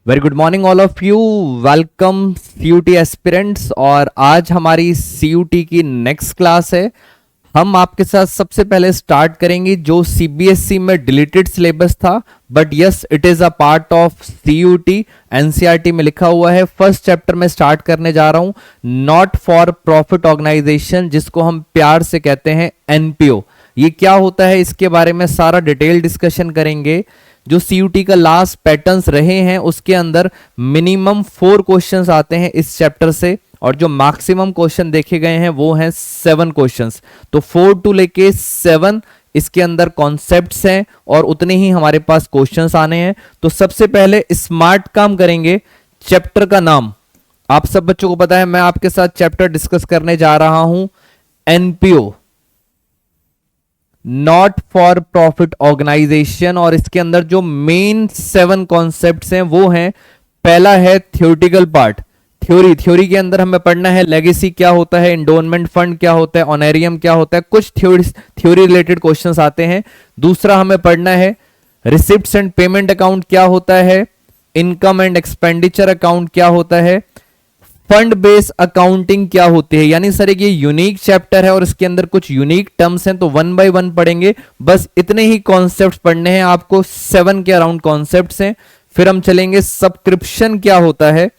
Very good morning all of you. Welcome CUET aspirants. और आज हमारी सीयूटी की नेक्स्ट क्लास है। हम आपके साथ सबसे पहले स्टार्ट करेंगे जो सीबीएसई में डिलीटेड सिलेबस था, but yes it is a part of CUET. NCERT में लिखा हुआ है। फर्स्ट चैप्टर में स्टार्ट करने जा रहा हूं, नॉट फॉर प्रॉफिट ऑर्गेनाइजेशन, जिसको हम प्यार से कहते हैं एनपीओ। ये क्या होता है, इसके बारे में सारा डिटेल डिस्कशन करेंगे। जो सीयूटी का लास्ट पैटर्न्स रहे हैं उसके अंदर मिनिमम 4 क्वेश्चंस आते हैं इस चैप्टर से, और जो मैक्सिमम क्वेश्चन देखे गए हैं वो हैं 7 क्वेश्चंस। तो 4 टू लेके 7 इसके अंदर कॉन्सेप्ट्स हैं और उतने ही हमारे पास क्वेश्चंस आने हैं। तो सबसे पहले स्मार्ट काम करेंगे। चैप्टर का नाम आप सब बच्चों को पता है, मैं आपके साथ चैप्टर डिस्कस करने जा रहा हूं NPO, not for profit organisation. और इसके अंदर जो मेन 7 कॉन्सेप्ट्स हैं वो हैं, पहला है थ्योरेटिकल पार्ट, थ्योरी के अंदर हमें पढ़ना है लेगेसी क्या होता है, एंडोनमेंट फंड क्या होता है, ऑनरेरियम क्या होता है, कुछ थ्योरी रिलेटेड क्वेश्चंस आते हैं। दूसरा हमें पढ़ना है रिसिप्ट्स एंड पेमेंट अकाउंट क्या होता है, इनकम एंड एक्सपेंडिचर अकाउंट क्या होता है, फंड बेस अकाउंटिंग क्या होती है। यानी सर ये यूनिक चैप्टर है और इसके अंदर कुछ यूनिक टर्म्स हैं, तो 1 बाय 1 पढ़ेंगे। बस इतने ही कॉन्सेप्ट्स पढ़ने हैं आपको, 7 के अराउंड कॉन्सेप्ट्स हैं। फिर हम चलेंगे सब्सक्रिप्शन क्या होता है,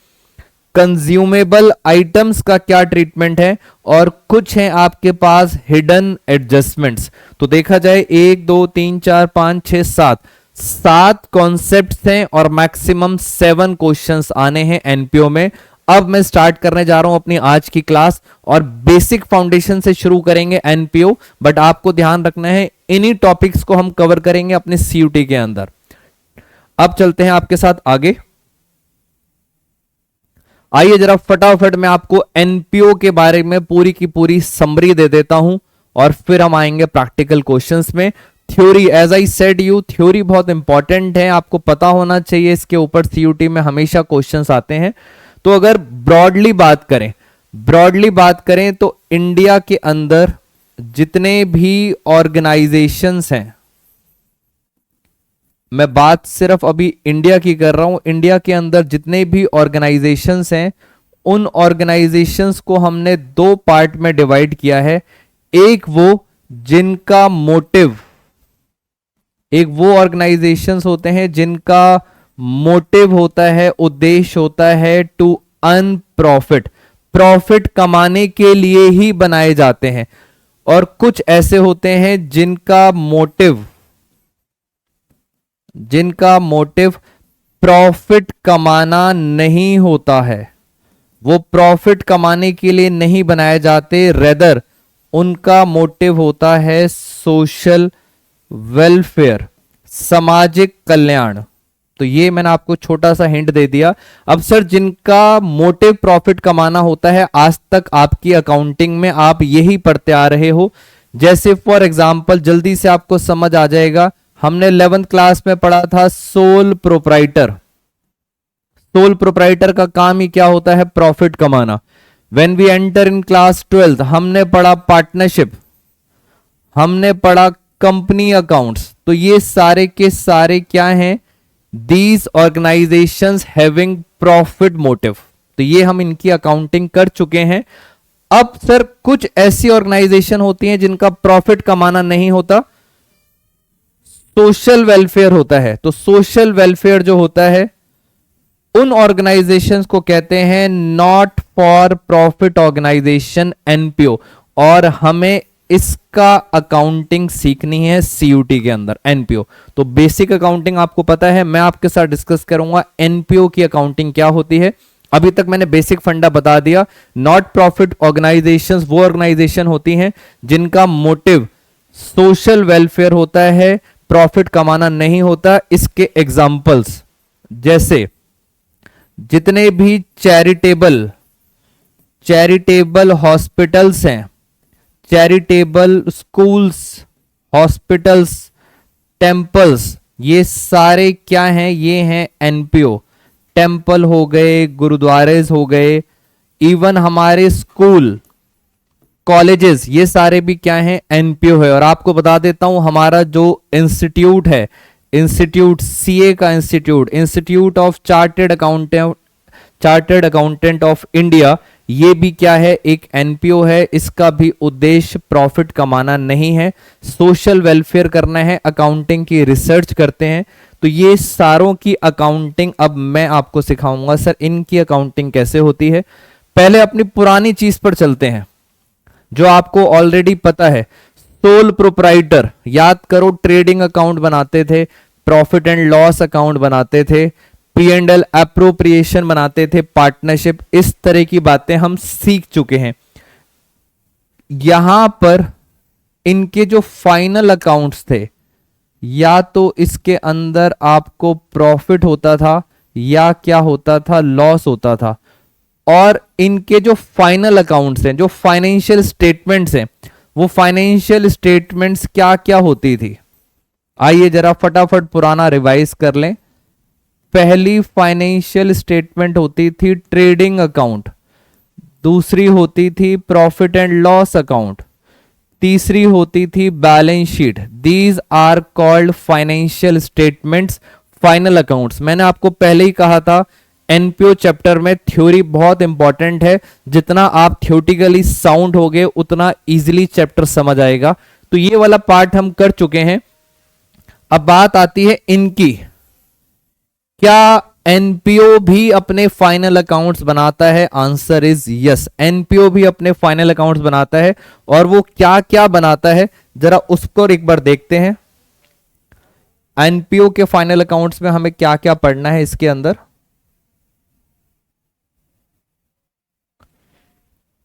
कंज्यूमेबल आइटम्स का क्या ट्रीटमेंट है, और कुछ हैं आपके पास हिडन एडजस्टमेंट्स। तो देखा जाए 1 2 3 4 5 6 7 कॉन्सेप्ट्स हैं और मैक्सिमम 7 क्वेश्चंस आने हैं एनपीओ में। अब मैं स्टार्ट करने जा रहा हूं अपनी आज की क्लास, और बेसिक फाउंडेशन से शुरू करेंगे एनपीओ। बट आपको ध्यान रखना है इन्हीं टॉपिक्स को हम कवर करेंगे अपने सीयूटी के अंदर। अब चलते हैं आपके साथ आगे। आइए जरा फटाफट मैं आपको एनपीओ के बारे में पूरी की पूरी समरी दे देता हूं, और फिर हम आएंगे प्रैक्टिकल क्वेश्चंस में। Theory, as I said you, theory बहुत इंपॉर्टेंट है, आपको पता होना चाहिए। इसके ऊपर सीयूटी में हमेशा क्वेश्चंस आते हैं। तो अगर ब्रॉडली बात करें तो इंडिया के अंदर जितने भी ऑर्गेनाइजेशंस हैं, मैं बात सिर्फ अभी इंडिया की कर रहा हूं, इंडिया के अंदर जितने भी ऑर्गेनाइजेशंस हैं उन ऑर्गेनाइजेशंस को हमने 2 पार्ट में डिवाइड किया है। एक वो ऑर्गेनाइजेशंस होते हैं जिनका मोटिव होता है, उद्देश्य होता है टू अर्न प्रॉफिट, प्रॉफिट कमाने के लिए ही बनाए जाते हैं। और कुछ ऐसे होते हैं जिनका मोटिव प्रॉफिट कमाना नहीं होता है, वो प्रॉफिट कमाने के लिए नहीं बनाए जाते, रेदर उनका मोटिव होता है सोशल वेलफेयर, सामाजिक कल्याण। तो ये मैंने आपको छोटा सा हिंट दे दिया। अब सर जिनका मोटिव प्रॉफिट कमाना होता है, आज तक आपकी अकाउंटिंग में आप यही पढ़ते आ रहे हो। जैसे फॉर एग्जांपल जल्दी से आपको समझ आ जाएगा, हमने 11th क्लास में पढ़ा था सोल प्रोप्राइटर। सोल प्रोप्राइटर का काम ही क्या होता है, प्रॉफिट कमाना। When we enter in class 12th हमने पढ़ा पार्टनरशिप, हमने पढ़ा कंपनी अकाउंट्स। तो ये सारे के सारे क्या हैं, these organisations having profit motive. तो ये हम इनकी अकाउंटिंग कर चुके हैं। अब सर कुछ ऐसी ऑर्गेनाइजेशन होती हैं जिनका प्रॉफिट कमाना नहीं होता, सोशल वेलफेयर होता है। तो सोशल वेलफेयर जो होता है उन ऑर्गेनाइजेशंस को कहते हैं not for profit organisation, NPO. और हमें इसका अकाउंटिंग सीखनी है सीयूटी के अंदर, एनपीओ। तो बेसिक अकाउंटिंग आपको पता है, मैं आपके साथ डिस्कस करूंगा एनपीओ की अकाउंटिंग क्या होती है। अभी तक मैंने बेसिक फंडा बता दिया। नॉट प्रॉफिट ऑर्गेनाइजेशंस वो ऑर्गेनाइजेशन होती हैं जिनका मोटिव सोशल वेलफेयर होता है, प्रॉफिट कमाना नहीं होता। इसके एग्जांपल्स जैसे जितने भी चैरिटेबल हॉस्पिटल्स हैं, चैरिटेबल स्कूल्स, हॉस्पिटल्स, टेम्पल्स, ये सारे क्या हैं, ये हैं एनपीओ। टेम्पल हो गए, गुरुद्वारेज हो गए, इवन हमारे स्कूल, कॉलेजेस, ये सारे भी क्या हैं, एनपीओ है। और आपको बता देता हूं हमारा जो इंस्टीट्यूट है इंस्टीट्यूट, सीए का institute, institute of chartered accountant of India, ये भी क्या है, एक एनपीओ है। इसका भी उद्देश्य प्रॉफिट कमाना नहीं है, सोशल वेलफेयर करना है, अकाउंटिंग की रिसर्च करते हैं। तो ये सारों की अकाउंटिंग अब मैं आपको सिखाऊंगा। सर इनकी अकाउंटिंग कैसे होती है? पहले अपनी पुरानी चीज पर चलते हैं जो आपको ऑलरेडी पता है। सोल प्रोप्राइटर, याद करो, ट्रेडिंग अकाउंट बनाते थे, प्रॉफिट एंड लॉस अकाउंट बनाते थे, पी एंड एल अप्रोप्रिएशन बनाते थे, पार्टनरशिप, इस तरह की बातें हम सीख चुके हैं। यहां पर इनके जो फाइनल अकाउंट्स थे, या तो इसके अंदर आपको प्रॉफिट होता था या क्या होता था, लॉस होता था। और इनके जो फाइनल अकाउंट्स हैं, जो फाइनेंशियल स्टेटमेंट्स हैं, वो फाइनेंशियल स्टेटमेंट्स क्या क्या होती थी? आइए जरा फटाफट पुराना रिवाइज कर लें। पहली फाइनेंशियल स्टेटमेंट होती थी ट्रेडिंग अकाउंट, दूसरी होती थी प्रॉफिट एंड लॉस अकाउंट, तीसरी होती थी balance sheet. These are called financial statements, final accounts. मैंने आपको पहले ही कहा था एनपीओ चैप्टर में थ्योरी बहुत इंपॉर्टेंट है, जितना आप थ्योरेटिकली साउंड होगे उतना इजीली चैप्टर समझ आएगा। तो ये वाला पार्ट हम कर चुके हैं। अब बात आती है इनकी, क्या एनपीओ भी अपने फाइनल अकाउंट्स बनाता है? आंसर इज यस, एनपीओ भी अपने फाइनल अकाउंट्स बनाता है। और वो क्या क्या बनाता है जरा उसको एक बार देखते हैं। एनपीओ के फाइनल अकाउंट्स में हमें क्या क्या पढ़ना है इसके अंदर।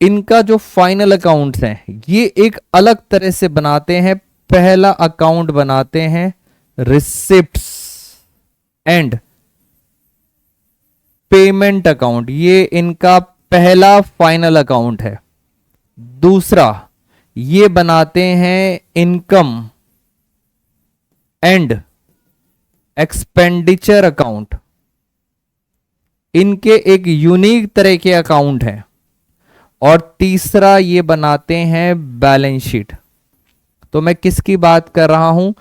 इनका जो फाइनल अकाउंट्स हैं ये एक अलग तरह से बनाते हैं। पहला अकाउंट बनाते हैं रिसिप्ट्स एंड पेमेंट अकाउंट, ये इनका पहला फाइनल अकाउंट है। दूसरा ये बनाते हैं इनकम एंड एक्सपेंडिचर अकाउंट, इनके एक यूनिक तरह के अकाउंट हैं। और तीसरा ये बनाते हैं बैलेंस शीट। तो मैं किसकी बात कर रहा हूं?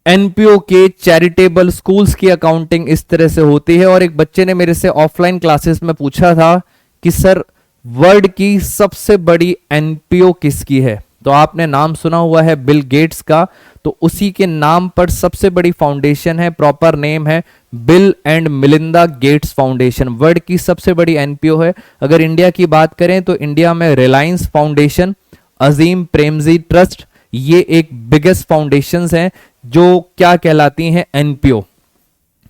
एनपीओ के चैरिटेबल स्कूल्स की अकाउंटिंग इस तरह से होती है। और एक बच्चे ने मेरे से ऑफलाइन क्लासेस में पूछा था कि सर वर्ल्ड की सबसे बड़ी एनपीओ किसकी है? तो आपने नाम सुना हुआ है बिल गेट्स का, तो उसी के नाम पर सबसे बड़ी फाउंडेशन है, प्रॉपर नेम है Bill and Melinda Gates foundation. World की सबसे बड़ी एनपीओ है। अगर इंडिया की बात करें तो इंडिया में रिलायंस फाउंडेशन, अजीम प्रेमजी ट्रस्ट, ये एक बिगेस्ट फाउंडेशंस हैं जो क्या कहलाती हैं, एनपीओ।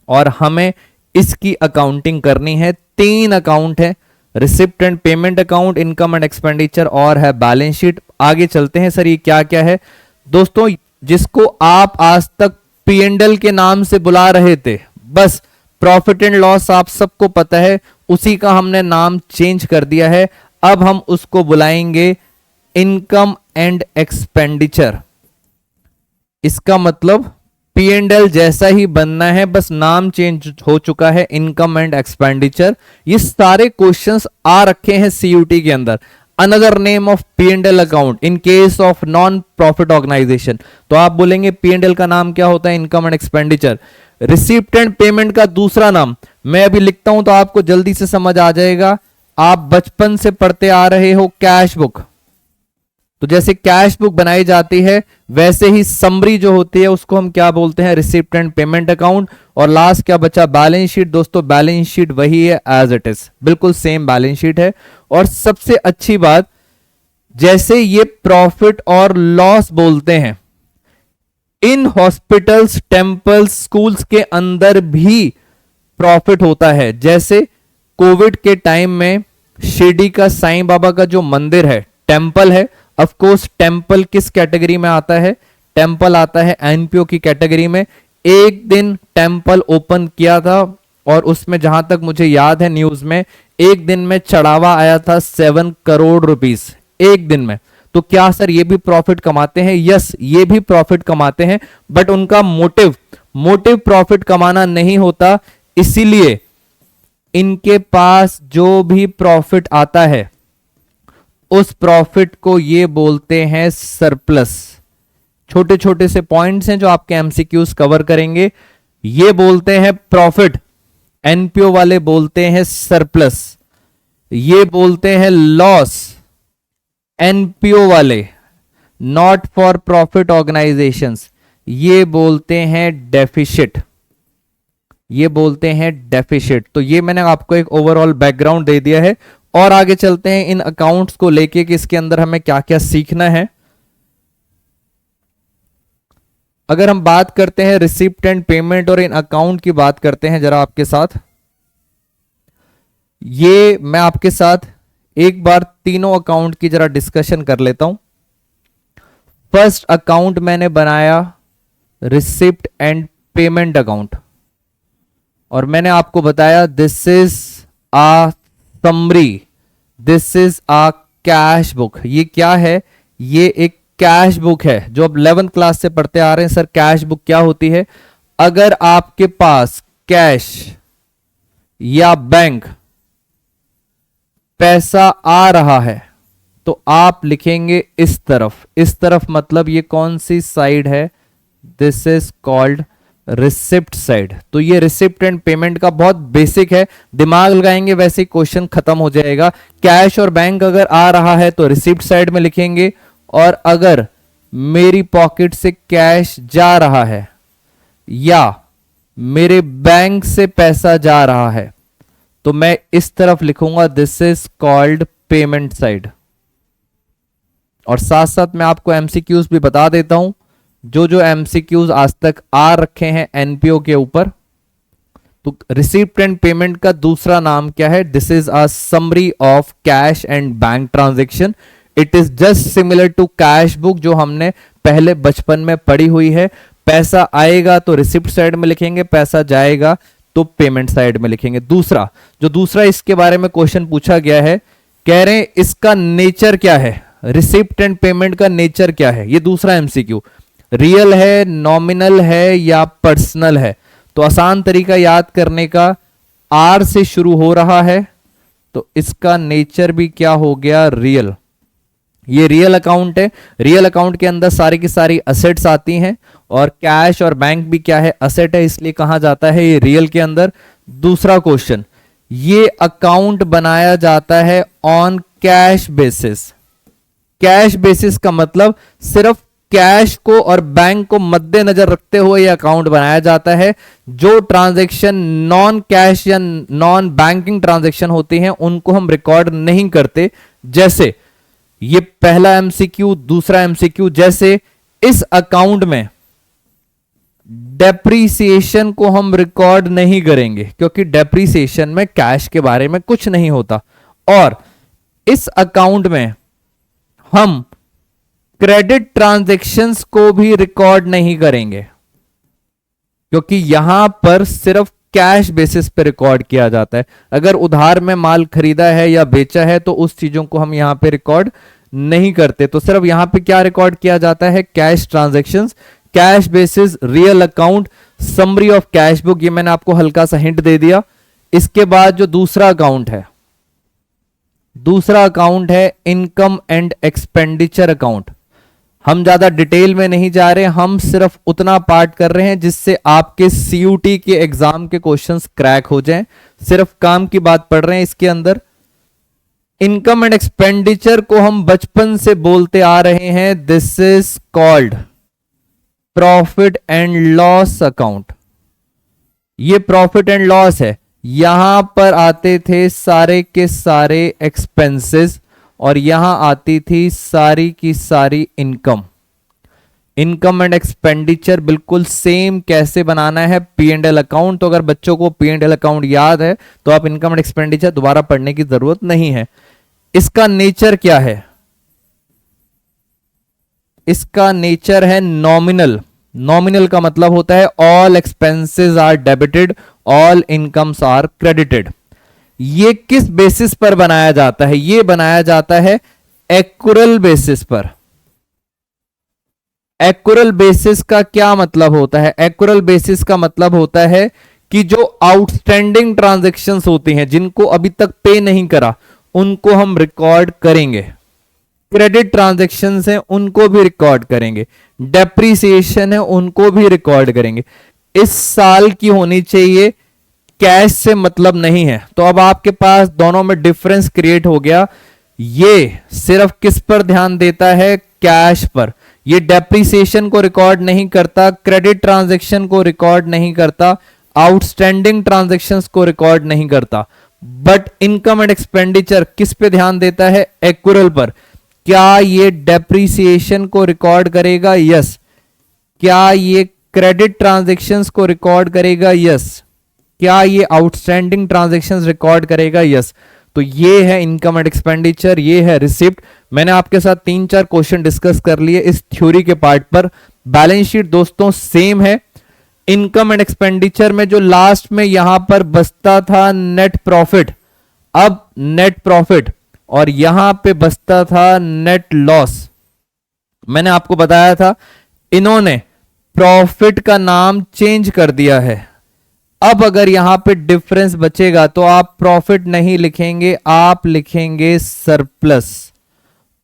और हमें इसकी अकाउंटिंग करनी है। 3 अकाउंट है, receipt and payment account, income and expenditure, और है बैलेंस शीट। आगे चलते हैं। सर ये क्या क्या है? दोस्तों जिसको आप आज तक पी एंड एल के नाम से बुला रहे थे, बस प्रॉफिट एंड लॉस आप सबको पता है, उसी का हमने नाम चेंज कर दिया है। अब हम उसको बुलाएंगे इनकम एंड एक्सपेंडिचर। इसका मतलब पी एंड एल जैसा ही बनना है, बस नाम चेंज हो चुका है, इनकम एंड एक्सपेंडिचर। ये सारे क्वेश्चंस आ रखे हैं सीयूटी के अंदर। Another name of P and L account in case of non profit organisation, तो आप बोलेंगे पी एंड एल का नाम क्या होता है? Income and expenditure. Receipt and payment का दूसरा नाम मैं अभी लिखता हूं तो आपको जल्दी से समझ आ जाएगा। आप बचपन से पढ़ते आ रहे हो कैश बुक, तो जैसे कैश बुक बनाई जाती है वैसे ही समरी जो होती है उसको हम क्या बोलते हैं? Receipt and payment account. और लास्ट क्या बचा? Balance sheet. दोस्तों बैलेंस शीट वही है एज इट इज, बिल्कुल सेम बैलेंस शीट है। और सबसे अच्छी बात, जैसे ये प्रॉफिट और लॉस बोलते हैं, इन हॉस्पिटल्स, टेम्पल्स, स्कूल्स के अंदर भी प्रॉफिट होता है। जैसे कोविड के टाइम में शिरडी का साईं बाबा का जो मंदिर है, टेम्पल है, ऑफ कोर्स टेम्पल किस कैटेगरी में आता है? टेम्पल आता है एनपीओ की कैटेगरी में। एक दिन टेम्पल ओपन किया था और उसमें जहां तक मुझे याद है न्यूज में, एक दिन में चढ़ावा आया था 7 करोड़ रुपीस एक दिन में। तो क्या सर ये भी प्रॉफिट कमाते हैं? यस, ये भी प्रॉफिट कमाते हैं, बट उनका मोटिव प्रॉफिट कमाना नहीं होता। इसीलिए इनके पास जो भी प्रॉफिट आता है उस प्रॉफिट को ये बोलते हैं सरप्लस। छोटे छोटे से पॉइंट्स हैं जो आपके एमसीक्यूज कवर करेंगे। ये बोलते हैं प्रॉफिट, एनपीओ वाले बोलते हैं सरप्लस। ये बोलते हैं लॉस, एनपीओ वाले नॉट फॉर प्रॉफिट ऑर्गेनाइजेशंस ये बोलते हैं डेफिसिट, ये बोलते हैं डेफिसिट। तो ये मैंने आपको एक ओवरऑल बैकग्राउंड दे दिया है और आगे चलते हैं इन अकाउंट्स को लेके कि इसके अंदर हमें क्या क्या सीखना है। अगर हम बात करते हैं रिसिप्ट एंड पेमेंट और इन अकाउंट की बात करते हैं जरा आपके साथ, ये मैं आपके साथ एक बार तीनों अकाउंट की जरा डिस्कशन कर लेता हूं। फर्स्ट अकाउंट मैंने बनाया रिसिप्ट एंड पेमेंट अकाउंट और मैंने आपको बताया this is a summary, this is a cash book. ये क्या है? ये एक कैश बुक है जो अब 11th क्लास से पढ़ते आ रहे हैं। सर कैश बुक क्या होती है? अगर आपके पास कैश या बैंक पैसा आ रहा है तो आप लिखेंगे इस तरफ, इस तरफ मतलब ये कौन सी साइड है? This is called receipt side. तो ये रिसिप्ट एंड पेमेंट का बहुत बेसिक है, दिमाग लगाएंगे वैसे ही क्वेश्चन खत्म हो जाएगा। कैश और बैंक अगर आ रहा है तो रिसिप्ट साइड में लिखेंगे, और अगर मेरी पॉकेट से कैश जा रहा है या मेरे बैंक से पैसा जा रहा है तो मैं इस तरफ लिखूंगा this is called payment side. और साथ साथ मैं आपको एमसीक्यूज भी बता देता हूं, जो जो एमसीक्यूज आज तक आ रखे हैं एनपीओ के ऊपर। तो रिसिप्ट एंड पेमेंट का दूसरा नाम क्या है? This is a summary of cash and bank transaction. It is just similar to cash book जो हमने पहले बचपन में पढ़ी हुई है। पैसा आएगा तो रिसिप्ट साइड में लिखेंगे, पैसा जाएगा तो पेमेंट साइड में लिखेंगे। दूसरा इसके बारे में क्वेश्चन पूछा गया है, कह रहे हैं इसका नेचर क्या है? रिसिप्ट एंड पेमेंट का नेचर क्या है? ये दूसरा एमसीक्यू। रियल है, नॉमिनल है या पर्सनल है? तो आसान तरीका याद करने का, आर से शुरू हो रहा है तो इसका नेचर भी क्या हो गया? रियल। ये रियल अकाउंट है। रियल अकाउंट के अंदर सारी की सारी असेट्स आती हैं और कैश और बैंक भी क्या है? असेट है, इसलिए कहा जाता है ये रियल के अंदर। दूसरा क्वेश्चन, ये अकाउंट बनाया जाता है on cash basis. Cash basis का मतलब सिर्फ कैश को और बैंक को मद्देनजर रखते हुए यह अकाउंट बनाया जाता है। जो ट्रांजैक्शन नॉन कैश या नॉन बैंकिंग ट्रांजैक्शन होती हैं उनको हम रिकॉर्ड नहीं करते। जैसे ये पहला एमसीक्यू, दूसरा एमसीक्यू, जैसे इस अकाउंट में डेप्रीसिएशन को हम रिकॉर्ड नहीं करेंगे क्योंकि डेप्रीसिएशन में कैश के बारे में कुछ नहीं होता। और इस अकाउंट में हम क्रेडिट ट्रांजैक्शंस को भी रिकॉर्ड नहीं करेंगे क्योंकि यहां पर सिर्फ कैश बेसिस पे रिकॉर्ड किया जाता है। अगर उधार में माल खरीदा है या बेचा है तो उस चीजों को हम यहां पे रिकॉर्ड नहीं करते। तो सिर्फ यहां पे क्या रिकॉर्ड किया जाता है? Cash transactions. Cash basis real account, summary of cash book, ये मैंने आपको हल्का सा हिंट दे दिया। इसके बाद जो दूसरा अकाउंट है, दूसरा अकाउंट है इनकम एंड एक्सपेंडिचर अकाउंट। हम ज्यादा डिटेल में नहीं जा रहे, हम सिर्फ उतना पार्ट कर रहे हैं जिससे आपके सीयूटी के एग्जाम के क्वेश्चंस क्रैक हो जाएं। सिर्फ काम की बात पढ़ रहे हैं इसके अंदर। इनकम एंड एक्सपेंडिचर को हम बचपन से बोलते आ रहे हैं, this is called profit and loss account. ये प्रॉफिट एंड लॉस है। यहां पर आते थे सारे के सारे एक्सपेंसेस और यहां आती थी सारी की सारी इनकम। इनकम एंड एक्सपेंडिचर बिल्कुल सेम कैसे बनाना है? P and L account. तो अगर बच्चों को पी एंड एल अकाउंट याद है तो आप इनकम एंड एक्सपेंडिचर दोबारा पढ़ने की जरूरत नहीं है। इसका नेचर क्या है? इसका नेचर है नॉमिनल। नॉमिनल का मतलब होता है all expenses are debited, all incomes are credited. ये किस बेसिस पर बनाया जाता है? ये बनाया जाता है एक्यूरल बेसिस पर। एक्यूरल बेसिस का क्या मतलब होता है? एक्यूरल बेसिस का मतलब होता है कि जो आउटस्टैंडिंग ट्रांजैक्शंस होती हैं, जिनको अभी तक पे नहीं करा, उनको हम रिकॉर्ड करेंगे। क्रेडिट ट्रांजैक्शन है उनको भी रिकॉर्ड करेंगे, डेप्रीसिएशन है उनको भी रिकॉर्ड करेंगे। इस साल की होनी चाहिए, कैश से मतलब नहीं है। तो अब आपके पास दोनों में डिफरेंस क्रिएट हो गया। ये सिर्फ किस पर ध्यान देता है, कैश पर। ये डेप्रीसिएशन को रिकॉर्ड नहीं करता, क्रेडिट ट्रांजैक्शन को रिकॉर्ड नहीं करता, आउटस्टैंडिंग ट्रांजैक्शंस को रिकॉर्ड नहीं करता। बट इनकम एंड एक्सपेंडिचर किस पे ध्यान देता है, एक्यूरल पर। क्या ये डेप्रीसिएशन को रिकॉर्ड करेगा, यस। क्या ये क्रेडिट ट्रांजैक्शंस को रिकॉर्ड करेगा, यस। क्या ये आउटस्टैंडिंग ट्रांजैक्शंस रिकॉर्ड करेगा, यस। तो ये है इनकम एंड एक्सपेंडिचर, ये है रिसिप्ट। मैंने आपके साथ 3-4 क्वेश्चन डिस्कस कर लिए इस थ्योरी के पार्ट पर। बैलेंस शीट दोस्तों सेम है। इनकम एंड एक्सपेंडिचर में जो लास्ट में यहां पर बचता था नेट प्रॉफिट, अब नेट प्रॉफिट, और यहां पे बचता था नेट लॉस। मैंने आपको बताया था इन्होंने प्रॉफिट का नाम चेंज कर दिया है। अब अगर यहां पे डिफरेंस बचेगा तो आप प्रॉफिट नहीं लिखेंगे, आप लिखेंगे सरप्लस।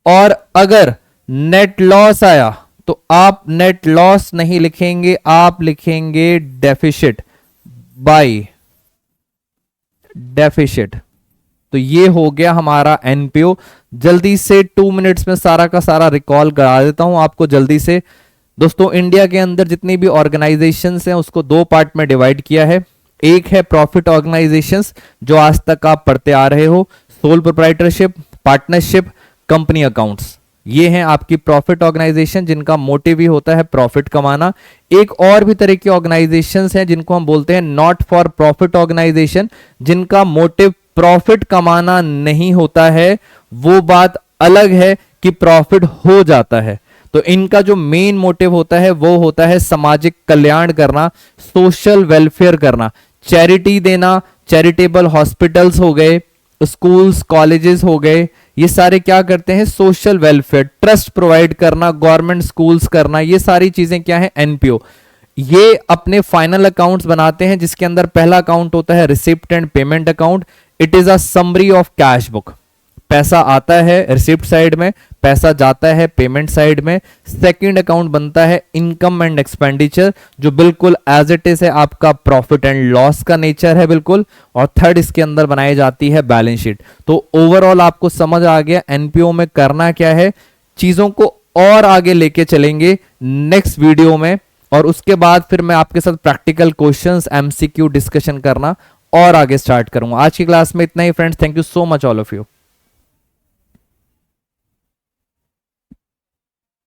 और अगर नेट लॉस आया तो आप नेट लॉस नहीं लिखेंगे, आप लिखेंगे डेफिसिट, बाय डेफिसिट। तो ये हो गया हमारा एनपीओ। जल्दी से 2 मिनट्स में सारा का सारा रिकॉल करा देता हूं आपको जल्दी से। दोस्तों इंडिया के अंदर जितनी भी ऑर्गेनाइजेशंस हैं उसको 2 पार्ट में डिवाइड किया है। एक है प्रॉफिट ऑर्गेनाइजेशंस, जो आज तक आप पढ़ते आ रहे हो, sole proprietorship, partnership, company accounts. ये हैं आपकी प्रॉफिट ऑर्गेनाइजेशन जिनका मोटिव ही होता है प्रॉफिट कमाना। एक और भी तरह की ऑर्गेनाइजेशंस हैं जिनको हम बोलते हैं नॉट फॉर प्रॉफिट ऑर्गेनाइजेशन, जिनका मोटिव प्रॉफिट कमाना नहीं होता है। वो बात अलग है कि प्रॉफिट हो जाता है। तो इनका जो मेन मोटिव होता है वो होता है सामाजिक कल्याण करना, सोशल वेलफेयर करना, चैरिटी देना। चैरिटेबल हॉस्पिटल्स हो गए, स्कूल्स कॉलेजेस हो गए, ये सारे क्या करते हैं, सोशल वेलफेयर। ट्रस्ट प्रोवाइड करना, गवर्नमेंट स्कूल्स करना, ये सारी चीजें क्या है, एनपीओ। ये अपने फाइनल अकाउंट्स बनाते हैं जिसके अंदर पहला अकाउंट होता है receipt and payment account. It is a summary of cash book. पैसा आता है रिसिप्ट साइड में, पैसा जाता है पेमेंट साइड में। सेकंड अकाउंट बनता है इनकम एंड एक्सपेंडिचर, जो बिल्कुल एज इट इज है आपका प्रॉफिट एंड लॉस का नेचर है बिल्कुल। और थर्ड इसके अंदर बनाई जाती है बैलेंस शीट। तो ओवरऑल आपको समझ आ गया एनपीओ में करना क्या है। चीजों को और आगे लेके चलेंगे नेक्स्ट वीडियो में, और उसके बाद फिर मैं आपके साथ प्रैक्टिकल क्वेश्चंस, एमसीक्यू डिस्कशन करना और आगे स्टार्ट करूंगा। आज की क्लास में इतना ही friends. Thank you so much all of you.